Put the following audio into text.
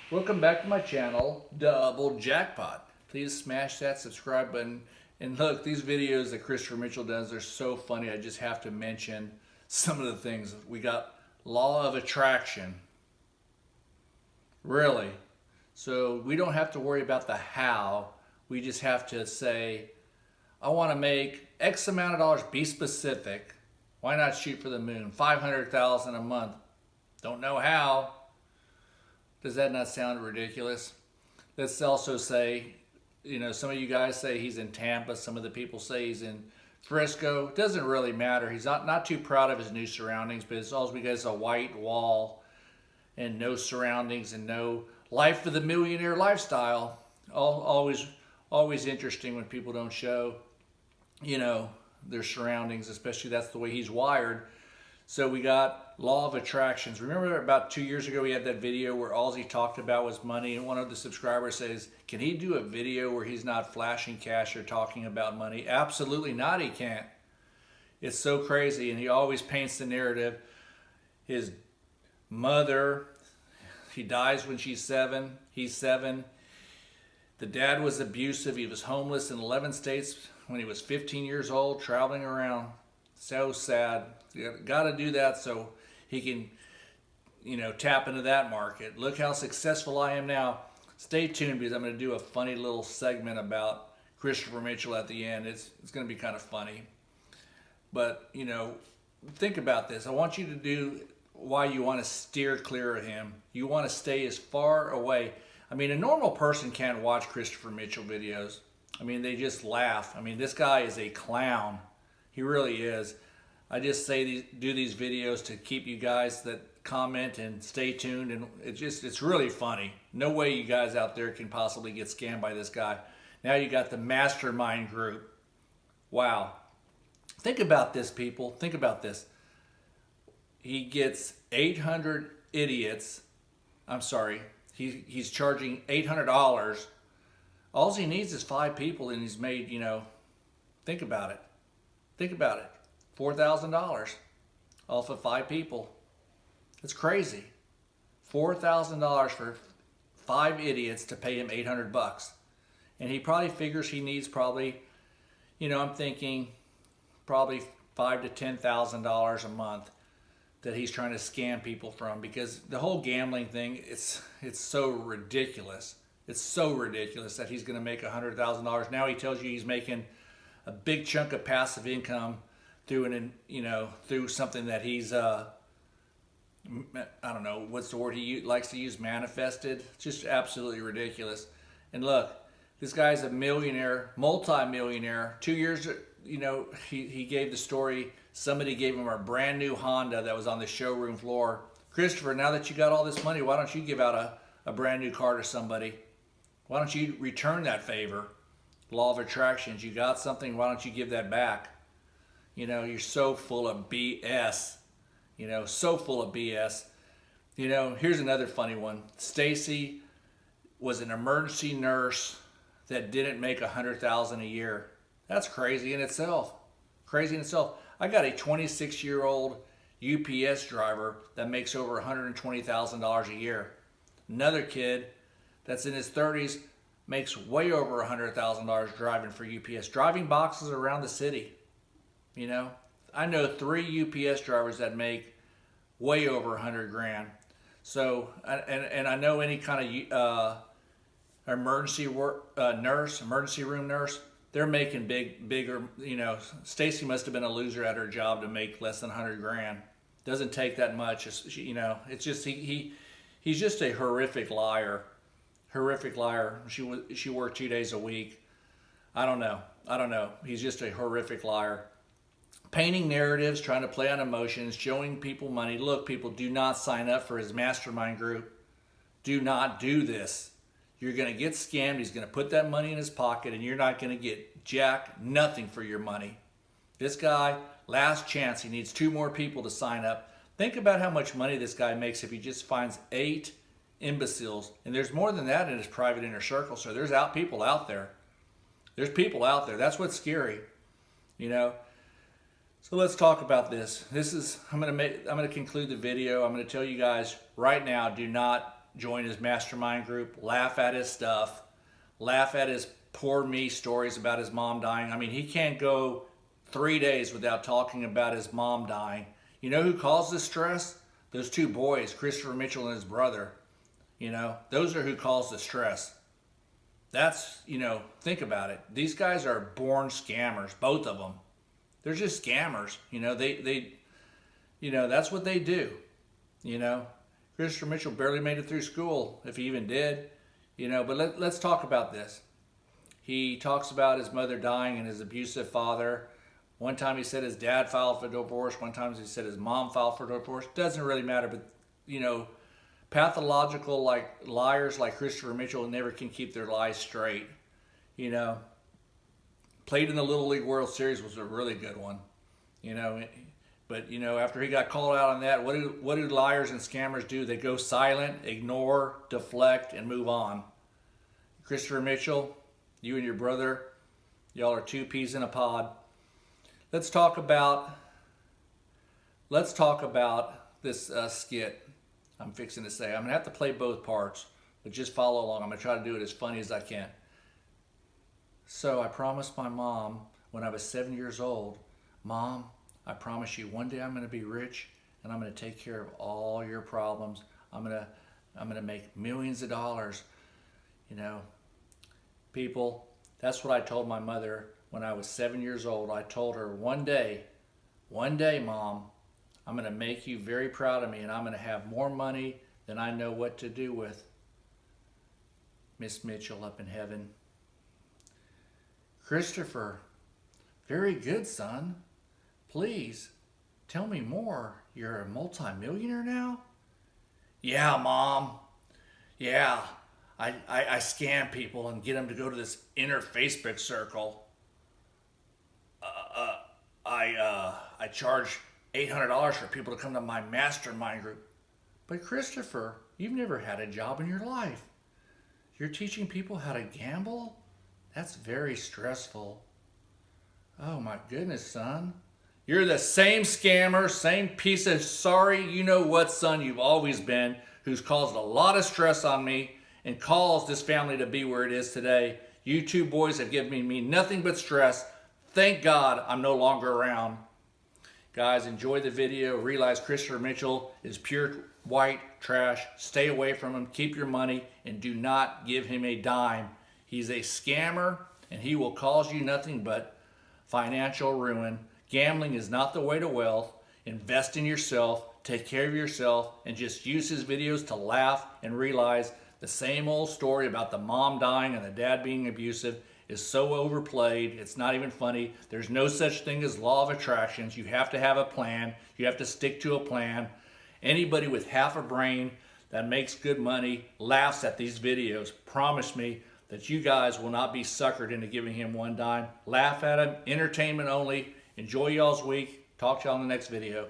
Welcome back to my channel, Double Jackpot. Please smash that subscribe button. And look, these videos that Christopher Mitchell does, they're so funny. I just have to mention some of the things. We got law of attraction. Really? So we don't have to worry about the how. We just have to say, I want to make X amount of dollars, be specific. Why not shoot for the moon? 500,000 a month. Don't know how. Does that not sound ridiculous? Let's also say, some of you guys say he's in Tampa. Some of the people say he's in Frisco. It doesn't really matter. He's not too proud of his new surroundings, but it's all because a white wall and no surroundings and no life of the millionaire lifestyle. Always interesting when people don't show, their surroundings, especially that's the way he's wired. So we got law of attractions. Remember about 2 years ago we had that video where all he talked about was money, and one of the subscribers says, can he do a video where he's not flashing cash or talking about money? Absolutely not, he can't. It's so crazy, and he always paints the narrative. His mother, he dies when she's 7, he's 7. The dad was abusive, he was homeless in 11 states when he was 15 years old, traveling around. So sad. You got to do that so he can, tap into that market. Look how successful I am now. Stay tuned because I'm going to do a funny little segment about Christopher Mitchell at the end. It's going to be kind of funny. But, think about this. I want you to do why you want to steer clear of him. You want to stay as far away. I mean, a normal person can't watch Christopher Mitchell videos. I mean, they just laugh. I mean, this guy is a clown. He really is. I just do these videos to keep you guys that comment and stay tuned, and it's really funny. No way you guys out there can possibly get scammed by this guy. Now you got the mastermind group. Wow. Think about this, people. Think about this. He gets 800 idiots. I'm sorry. He's charging $800. All he needs is 5 people, and he's made, think about it. Think about it. $4,000 off of 5 people. It's crazy. $4,000 for 5 idiots to pay him $800. And he probably figures he needs I'm thinking probably $5,000 to $10,000 a month that he's trying to scam people from, because the whole gambling thing, it's so ridiculous. It's so ridiculous that he's going to make $100,000. Now he tells you he's making a big chunk of passive income through something that he's I don't know what's the word he likes to use, manifested. It's just absolutely ridiculous. And look, this guy's a millionaire, multi-millionaire. 2 years, he gave the story. Somebody gave him a brand new Honda that was on the showroom floor. Christopher, now that you got all this money, why don't you give out a brand new car to somebody? Why don't you return that favor? Law of attractions. You got something, why don't you give that back? You're so full of BS. So full of BS. Here's another funny one. Stacy was an emergency nurse that didn't make $100,000 a year. That's crazy in itself. Crazy in itself. I got a 26-year-old UPS driver that makes over $120,000 a year. Another kid that's in his 30s makes way over $100,000 driving for UPS, driving boxes around the city. I know 3 UPS drivers that make way over 100 grand. So, and I know any kind of emergency room nurse, they're making bigger. Stacy must have been a loser at her job to make less than 100 grand. Doesn't take that much. It's just he's just a horrific liar. Horrific liar. She worked 2 days a week. I don't know. He's just a horrific liar. Painting narratives, trying to play on emotions, showing people money. Look, people, do not sign up for his mastermind group. Do not do this. You're going to get scammed. He's going to put that money in his pocket, and you're not going to get nothing for your money. This guy, last chance. He needs 2 more people to sign up. Think about how much money this guy makes if he just finds 8 imbeciles. And there's more than that in his private inner circle. So there's people out there. There's people out there. That's what's scary. So let's talk about this. I'm going to conclude the video. I'm going to tell you guys right now, do not join his mastermind group, laugh at his stuff, laugh at his poor me stories about his mom dying. I mean, he can't go 3 days without talking about his mom dying. You know who caused this stress? Those two boys, Christopher Mitchell and his brother. You know, those are who caused the stress. That's, you know, think about it. These guys are born scammers, both of them. They're just scammers. You know, they you know, that's what they do. You know, Christopher Mitchell barely made it through school, if he even did. You know, but let's talk about this. He talks about his mother dying and his abusive father. One time he said his dad filed for divorce. One time he said his mom filed for divorce. Doesn't really matter, but, you know, pathological like liars like Christopher Mitchell never can keep their lies straight. You know, played in the Little League World Series was a really good one. You know, but you know, after he got called out on that, what do liars and scammers do? They go silent, ignore, deflect, and move on. Christopher Mitchell, you and your brother, y'all are two peas in a pod. Let's talk about this skit I'm fixing to say. I'm going to have to play both parts, but just follow along. I'm going to try to do it as funny as I can. So I promised my mom when I was 7 years old, Mom, I promise you one day I'm going to be rich and I'm going to take care of all your problems. I'm going to make millions of dollars. You know, people, that's what I told my mother when I was 7 years old. I told her one day, Mom, I'm going to make you very proud of me and I'm going to have more money than I know what to do with. Miss Mitchell up in heaven. Christopher, very good, son. Please, tell me more. You're a multimillionaire now? Yeah, Mom. Yeah, I scam people and get them to go to this inner Facebook circle. I charge $800 for people to come to my mastermind group. But Christopher, you've never had a job in your life. You're teaching people how to gamble? That's very stressful. Oh my goodness, son. You're the same scammer, same piece of sorry you know what son you've always been, who's caused a lot of stress on me and caused this family to be where it is today. You two boys have given me nothing but stress. Thank God I'm no longer around. Guys, enjoy the video. Realize Christopher Mitchell is pure white trash. Stay away from him. Keep your money and do not give him a dime. He's a scammer and he will cause you nothing but financial ruin. Gambling is not the way to wealth. Invest in yourself. Take care of yourself and just use his videos to laugh and realize the same old story about the mom dying and the dad being abusive is so overplayed. It's not even funny. There's no such thing as law of attractions. You have to have a plan. You have to stick to a plan. Anybody with half a brain that makes good money laughs at these videos. Promise me that you guys will not be suckered into giving him one dime. Laugh at him. Entertainment only. Enjoy y'all's week. Talk to y'all in the next video.